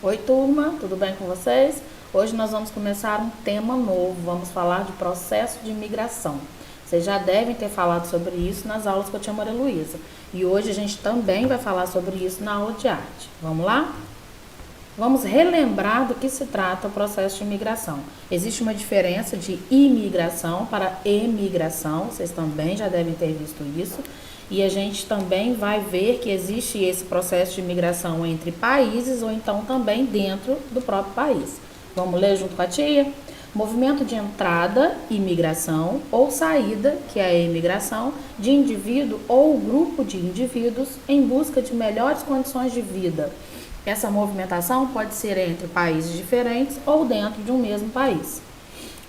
Oi, turma, tudo bem com vocês? Hoje nós vamos começar um tema novo, vamos falar de processo de imigração. Vocês já devem ter falado sobre isso nas aulas com a tia Maria Luísa. E hoje a gente também vai falar sobre isso na aula de arte. Vamos lá? Vamos relembrar do que se trata o processo de imigração. Existe uma diferença de imigração para emigração, vocês também já devem ter visto isso. E a gente também vai ver que existe esse processo de imigração entre países ou então também dentro do próprio país. Vamos ler junto com a tia? Movimento de entrada, imigração, ou saída, que é a emigração, de indivíduo ou grupo de indivíduos em busca de melhores condições de vida. Essa movimentação pode ser entre países diferentes ou dentro de um mesmo país.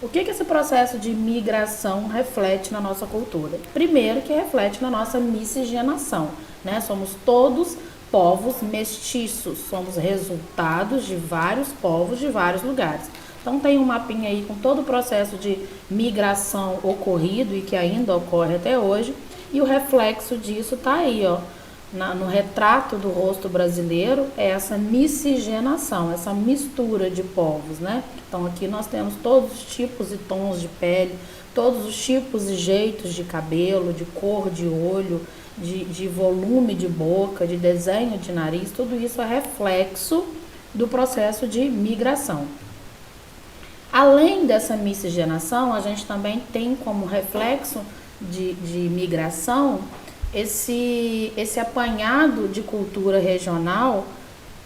O que esse processo de migração reflete na nossa cultura? Primeiro, que reflete na nossa miscigenação, né? Somos todos povos mestiços, somos resultados de vários povos de vários lugares. Então tem um mapinha aí com todo o processo de migração ocorrido e que ainda ocorre até hoje, e o reflexo disso está aí, ó. No retrato do rosto brasileiro é essa miscigenação, essa mistura de povos, né? Então aqui nós temos todos os tipos e tons de pele, todos os tipos e jeitos de cabelo, de cor de olho, de volume de boca, de desenho de nariz, tudo isso é reflexo do processo de migração. Além dessa miscigenação, a gente também tem como reflexo de migração esse apanhado de cultura regional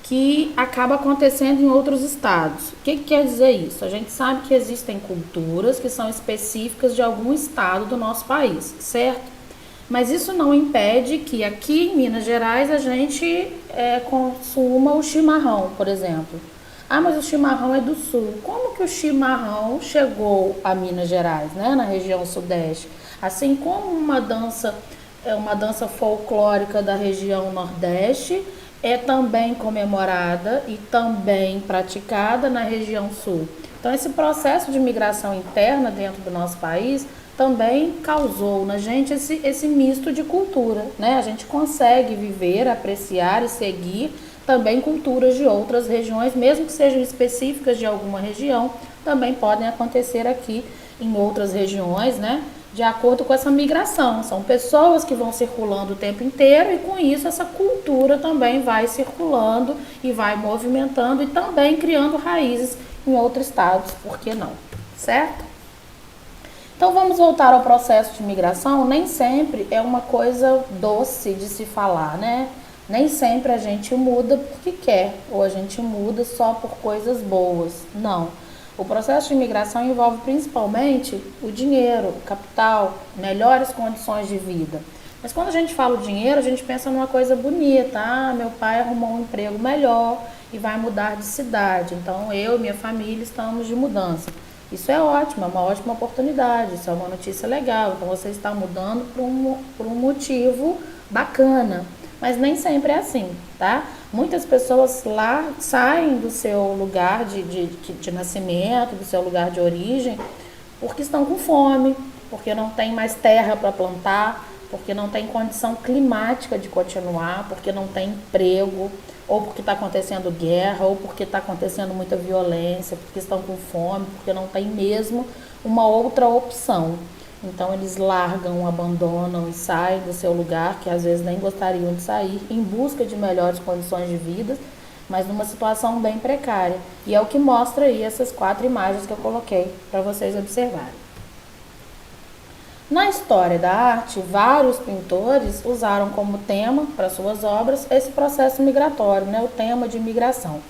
que acaba acontecendo em outros estados. O que quer dizer isso? A gente sabe que existem culturas que são específicas de algum estado do nosso país, certo? Mas isso não impede que aqui em Minas Gerais a gente consuma o chimarrão, por exemplo. Ah, mas o chimarrão é do sul. Como que o chimarrão chegou a Minas Gerais, né, na região sudeste? Assim como uma dança folclórica da região Nordeste é também comemorada e também praticada na região Sul. Então, esse processo de migração interna dentro do nosso país também causou na gente esse misto de cultura, né? A gente consegue viver, apreciar e seguir também culturas de outras regiões, mesmo que sejam específicas de alguma região, também podem acontecer aqui em outras regiões, né? De acordo com essa migração. São pessoas que vão circulando o tempo inteiro e com isso essa cultura também vai circulando e vai movimentando e também criando raízes em outros estados, por que não? Certo? Então vamos voltar ao processo de migração. Nem sempre é uma coisa doce de se falar, né? Nem sempre a gente muda porque quer, ou a gente muda só por coisas boas. Não. O processo de imigração envolve principalmente o dinheiro, o capital, melhores condições de vida. Mas quando a gente fala o dinheiro, a gente pensa numa coisa bonita. Ah, meu pai arrumou um emprego melhor e vai mudar de cidade. Então eu e minha família estamos de mudança. Isso é ótimo, é uma ótima oportunidade, isso é uma notícia legal. Então você está mudando por um motivo bacana. Mas nem sempre é assim, tá? Muitas pessoas lá saem do seu lugar de nascimento, do seu lugar de origem, porque estão com fome, porque não tem mais terra para plantar, porque não tem condição climática de continuar, porque não tem emprego, ou porque está acontecendo guerra, ou porque está acontecendo muita violência, porque estão com fome, porque não tem mesmo uma outra opção. Então eles largam, abandonam e saem do seu lugar, que às vezes nem gostariam de sair, em busca de melhores condições de vida, mas numa situação bem precária. E é o que mostra aí essas 4 imagens que eu coloquei para vocês observarem. Na história da arte, vários pintores usaram como tema para suas obras esse processo migratório, né, o tema de migração.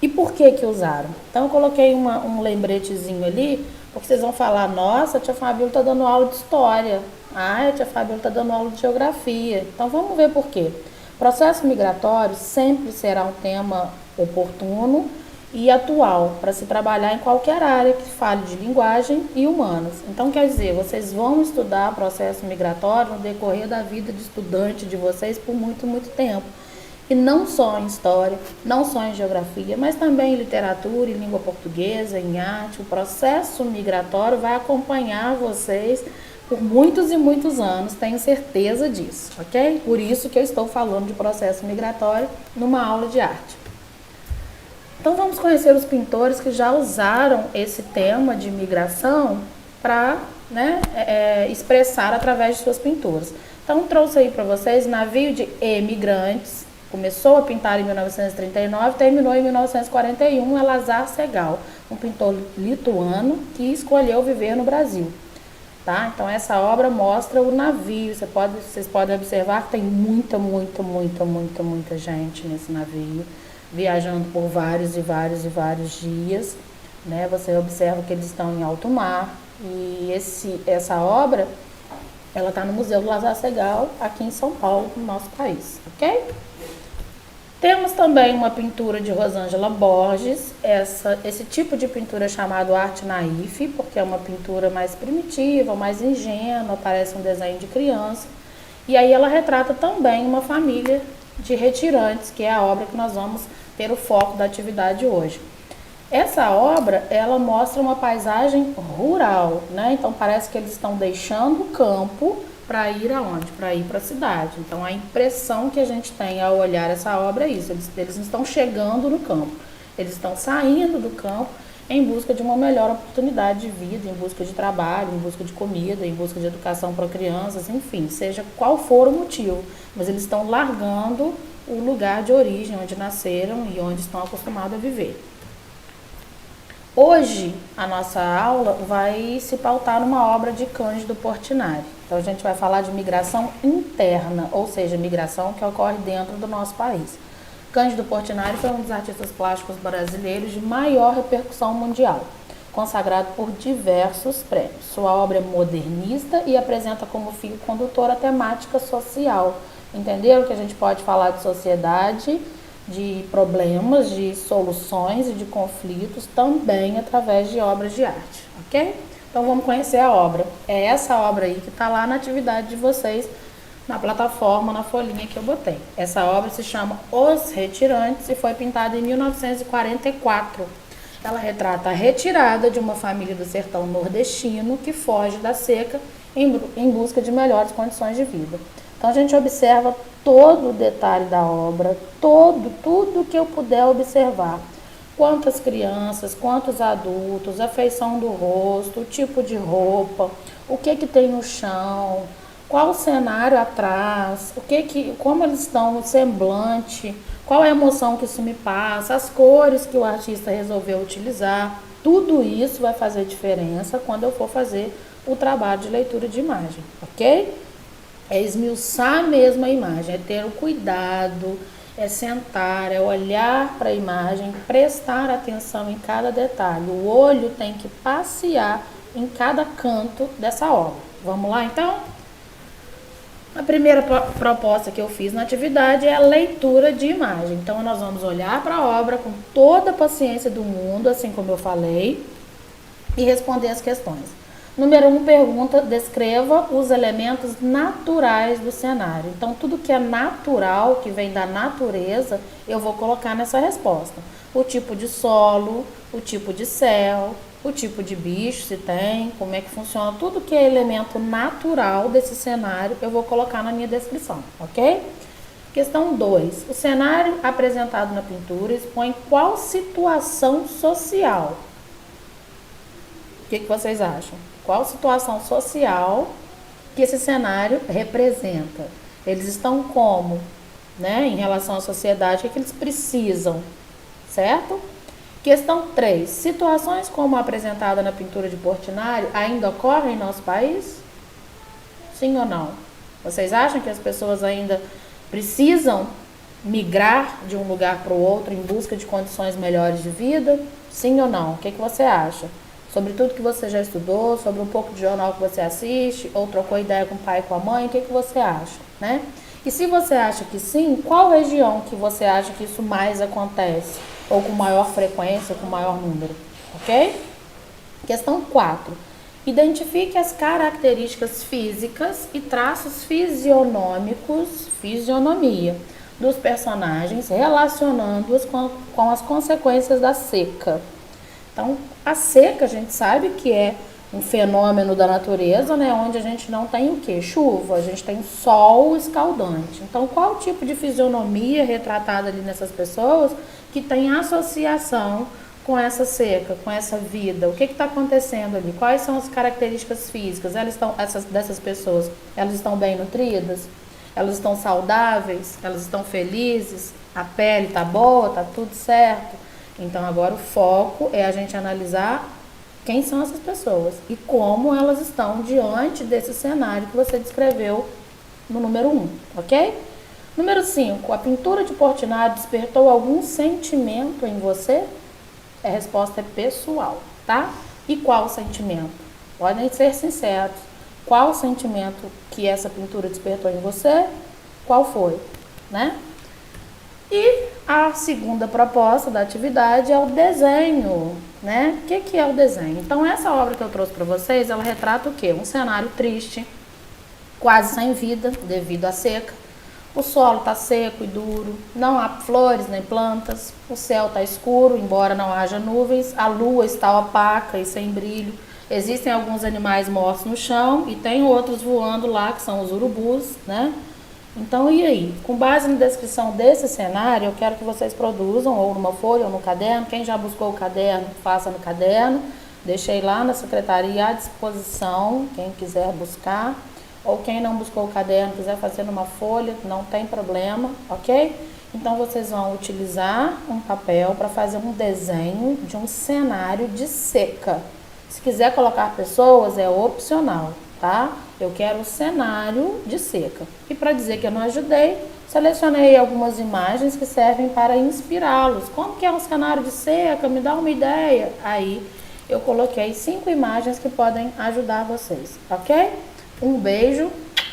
E por que usaram? Então eu coloquei um lembretezinho ali, porque vocês vão falar, nossa, a tia Fabíola está dando aula de história. Ah, a tia Fabíola está dando aula de geografia. Então vamos ver por quê. Processo migratório sempre será um tema oportuno e atual para se trabalhar em qualquer área que fale de linguagem e humanas. Então quer dizer, vocês vão estudar processo migratório no decorrer da vida de estudante de vocês por muito, muito tempo. E não só em história, não só em geografia, mas também em literatura, em língua portuguesa, em arte. O processo migratório vai acompanhar vocês por muitos e muitos anos, tenho certeza disso, ok? Por isso que eu estou falando de processo migratório numa aula de arte. Então vamos conhecer os pintores que já usaram esse tema de migração para, né, expressar através de suas pinturas. Então trouxe aí para vocês Navio de Emigrantes. Começou a pintar em 1939, terminou em 1941, Elazar Segal, um pintor lituano que escolheu viver no Brasil. Tá? Então essa obra mostra o navio. Vocês podem observar que tem muita gente nesse navio, viajando por vários dias. Né? Você observa que eles estão em alto mar. E essa obra, ela está no Museu do Elazar Segal, aqui em São Paulo, no nosso país, ok? Temos também uma pintura de Rosângela Borges. Esse tipo de pintura é chamado arte naif, porque é uma pintura mais primitiva, mais ingênua, parece um desenho de criança. E aí ela retrata também uma família de retirantes, que é a obra que nós vamos ter o foco da atividade hoje. Essa obra, ela mostra uma paisagem rural, né? Então parece que eles estão deixando o campo para ir aonde? Para ir para a cidade. Então a impressão que a gente tem ao olhar essa obra é isso, eles não estão chegando no campo, eles estão saindo do campo em busca de uma melhor oportunidade de vida, em busca de trabalho, em busca de comida, em busca de educação para crianças, enfim, seja qual for o motivo, mas eles estão largando o lugar de origem, onde nasceram e onde estão acostumados a viver. Hoje, a nossa aula vai se pautar numa obra de Cândido Portinari. Então, a gente vai falar de migração interna, ou seja, migração que ocorre dentro do nosso país. Cândido Portinari foi um dos artistas plásticos brasileiros de maior repercussão mundial, consagrado por diversos prêmios. Sua obra é modernista e apresenta como fio condutor a temática social. Entenderam que a gente pode falar de sociedade, de problemas, de soluções e de conflitos também através de obras de arte, ok? Então vamos conhecer a obra. É essa obra aí que está lá na atividade de vocês, na plataforma, na folhinha que eu botei. Essa obra se chama Os Retirantes e foi pintada em 1944. Ela retrata a retirada de uma família do sertão nordestino que foge da seca em busca de melhores condições de vida. Então a gente observa todo o detalhe da obra, tudo que eu puder observar. Quantas crianças, quantos adultos, a feição do rosto, o tipo de roupa, o que tem no chão, qual o cenário atrás, como eles estão, o semblante, qual é a emoção que isso me passa, as cores que o artista resolveu utilizar. Tudo isso vai fazer diferença quando eu for fazer o trabalho de leitura de imagem, ok? É esmiuçar mesmo a imagem, é ter o cuidado, é sentar, é olhar para a imagem, prestar atenção em cada detalhe. O olho tem que passear em cada canto dessa obra. Vamos lá, então? A primeira proposta que eu fiz na atividade é a leitura de imagem. Então, nós vamos olhar para a obra com toda a paciência do mundo, assim como eu falei, e responder as questões. Número 1 pergunta, descreva os elementos naturais do cenário. Então, tudo que é natural, que vem da natureza, eu vou colocar nessa resposta. O tipo de solo, o tipo de céu, o tipo de bicho, se tem, como é que funciona. Tudo que é elemento natural desse cenário, eu vou colocar na minha descrição, ok? Questão 2. O cenário apresentado na pintura expõe qual situação social? O que vocês acham? Qual situação social que esse cenário representa? Eles estão como, né, em relação à sociedade, o que eles precisam, certo? Questão 3. Situações como a apresentada na pintura de Portinari ainda ocorrem em nosso país? Sim ou não? Vocês acham que as pessoas ainda precisam migrar de um lugar para o outro em busca de condições melhores de vida? Sim ou não? O que você acha? Sobre tudo que você já estudou, sobre um pouco de jornal que você assiste, ou trocou ideia com o pai e com a mãe, o que você acha, né? E se você acha que sim, qual região que você acha que isso mais acontece? Ou com maior frequência, ou com maior número, ok? Questão 4. Identifique as características físicas e traços fisionômicos, fisionomia, dos personagens, relacionando-os com as consequências da seca. Então, a seca a gente sabe que é um fenômeno da natureza, né, onde a gente não tem o quê? Chuva, a gente tem sol escaldante. Então, qual tipo de fisionomia retratada ali nessas pessoas que tem associação com essa seca, com essa vida. O que está acontecendo ali? Quais são as características físicas? Dessas pessoas, elas estão bem nutridas? Elas estão saudáveis? Elas estão felizes? A pele está boa? Está tudo certo? Então agora o foco é a gente analisar quem são essas pessoas e como elas estão diante desse cenário que você descreveu no número 1, ok? Número 5, a pintura de Portinari despertou algum sentimento em você? A resposta é pessoal, tá? E qual sentimento? Podem ser sinceros. Qual sentimento que essa pintura despertou em você? Qual foi, né? E a segunda proposta da atividade é o desenho, né? O que é o desenho? Então, essa obra que eu trouxe para vocês, ela retrata o quê? Um cenário triste, quase sem vida, devido à seca. O solo está seco e duro, não há flores nem plantas, o céu está escuro, embora não haja nuvens, a lua está opaca e sem brilho. Existem alguns animais mortos no chão e tem outros voando lá, que são os urubus, né? Então, e aí? Com base na descrição desse cenário, eu quero que vocês produzam, ou numa folha, ou no caderno. Quem já buscou o caderno, faça no caderno. Deixei lá na secretaria à disposição, quem quiser buscar. Ou quem não buscou o caderno, quiser fazer numa folha, não tem problema, ok? Então, vocês vão utilizar um papel para fazer um desenho de um cenário de seca. Se quiser colocar pessoas, é opcional, tá? Eu quero um cenário de seca. E para dizer que eu não ajudei, selecionei algumas imagens que servem para inspirá-los. Como que é um cenário de seca? Me dá uma ideia. Aí, eu coloquei 5 imagens que podem ajudar vocês, ok? Um beijo,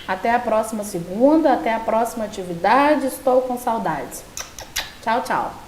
até a próxima segunda, até a próxima atividade, estou com saudades. Tchau, tchau.